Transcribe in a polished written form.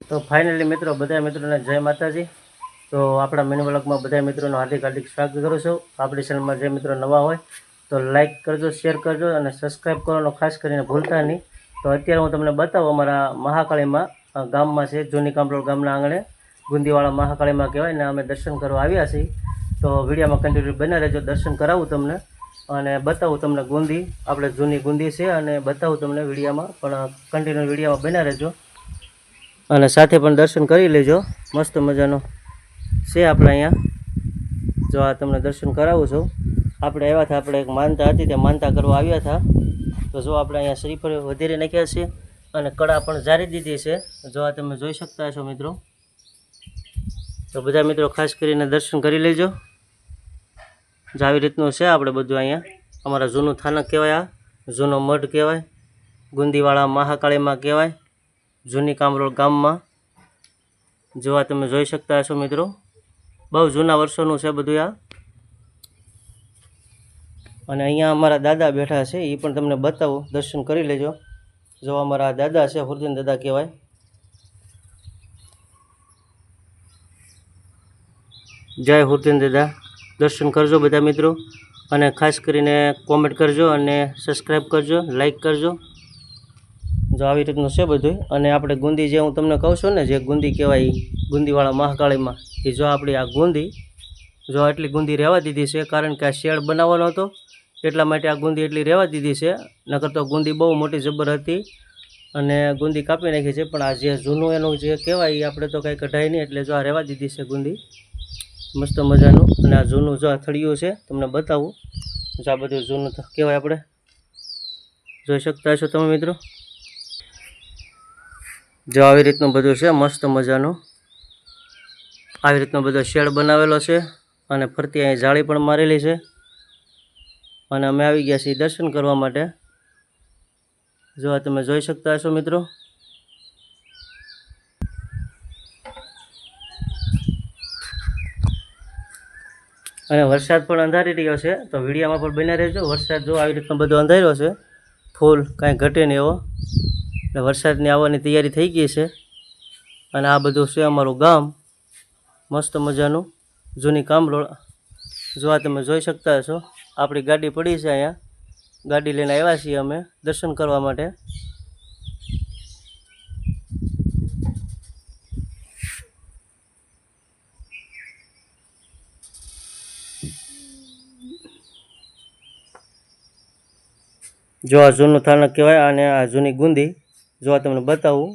તો ફાઇનલી મિત્રો બધા મિત્રોને જય માતાજી। તો આપણા મિની વ્લોગમાં બધા મિત્રોનું હાર્દિક હાર્દિક સ્વાગત કરું છું। આપણી ચેનલમાં જે મિત્રો નવા હોય તો લાઇક કરજો, શેર કરજો અને સબસ્ક્રાઈબ કરવાનું ખાસ કરીને ભૂલતા નહીં। તો અત્યારે હું તમને બતાવું અમારા મહાકાળીમાં ગામમાં છે, જૂની કામરોડ ગામના આંગણે ગુંદીવાળા મહાકાળીમાં કહેવાય ને, અમે દર્શન કરવા આવ્યા છીએ। તો વિડીયોમાં કન્ટિન્યુ બના રહેજો, દર્શન કરાવું તમને અને બતાવું તમને ગુંદી, આપણે જૂની ગુંદી છે અને બતાવું તમને વિડીયોમાં, પણ કન્ટિન્યુ વિડીયોમાં બના રહેજો અને સાથે પણ દર્શન કરી લેજો। મસ્ત મજાનો છે આપણે અહીંયા, જો આ તમને દર્શન કરાવું છું। આપણે આવ્યા હતા, આપણે એક માનતા હતી તે માનતા કરવા આવ્યા હતા। તો જો આપણે અહીંયા શ્રીફળ વધારી નાખ્યા છે અને કડા પણ જારી દીધી છે, જો આ તમે જોઈ શકતા છો મિત્રો। તો બધા મિત્રો ખાસ કરીને દર્શન કરી લેજો। જો આવી રીતનું છે આપણે બધું અહીંયા, અમારા જૂનું થાનક કહેવાય, આ જૂનો મઢ કહેવાય, ગુંદીવાળા મહાકાળીમાં કહેવાય, જૂની કામરોડ ગામમાં। જો આ તમે જોઈ શકતા હશો મિત્રો, બહુ જૂના વર્ષોનું છે બધું આ। અને અહીંયા અમારા દાદા બેઠા છે, એ પણ તમને બતાવું, દર્શન કરી લેજો। જો અમારા દાદા છે, હુરદીન દાદા કહેવાય। જય હુરદીન દાદા, દર્શન કરજો બધા મિત્રો અને ખાસ કરીને કોમેન્ટ કરજો અને સબસ્ક્રાઈબ કરજો, લાઈક કરજો। જો આવી રીતનું છે બધું। અને આપણે ગુંદી જે હું તમને કહું છું ને, જે ગુંદી કહેવાય ગુંદીવાળા મહાકાળીમાં, એ જો આપણી આ ગુંદી, જો આટલી ગુંદી રહેવા દીધી છે, કારણ કે આ શેડ બનાવવાનો હતો એટલા માટે આ ગુંદી એટલી રહેવા દીધી છે। નકર તો ગુંદી બહુ મોટી જબર હતી અને ગુંદી કાપી નાખી છે, પણ આ જે જૂનું એનું જે કહેવાય એ આપણે તો કાંઈ કઢાય નહીં, એટલે જો આ રહેવા દીધી છે ગુંદી મસ્ત મજાનું। અને આ જૂનું જો આ થળિયું છે, તમને બતાવું, જો આ બધું જૂનું કહેવાય, આપણે જોઈ શકતા છો તમે મિત્રો। જો આવી રીતનું બધું છે મસ્ત મજાનું, આવી રીતનો બધો શેડ બનાવેલો છે અને ફરતી અહીં જાળી પણ મારેલી છે। અને અમે આવી ગયા છીએ દર્શન કરવા માટે, જો આ તમે જોઈ શકતા હશો મિત્રો। અને વરસાદ પણ અંધારી રહ્યો છે, તો વિડીયોમાં પણ બન્યા રહેજો। વરસાદ જો આવી રીતનો બધો અંધાર્યો છે, ફૂલ કાંઈ ઘટે નહીં એવો, એટલે વરસાદની આવવાની તૈયારી થઈ ગઈ છે। અને આ બધું છે અમારું ગામ, મસ્ત મજાનું જૂની કામરોડ। જો આ તમે જોઈ શકતા હશો, આપણી ગાડી પડી છે અહીંયા, ગાડી લઈને આવ્યા છીએ અમે દર્શન કરવા માટે। જો આ જૂનું થાનક કહેવાય અને આ જૂની ગુંદી, જો આ તમને બતાવું,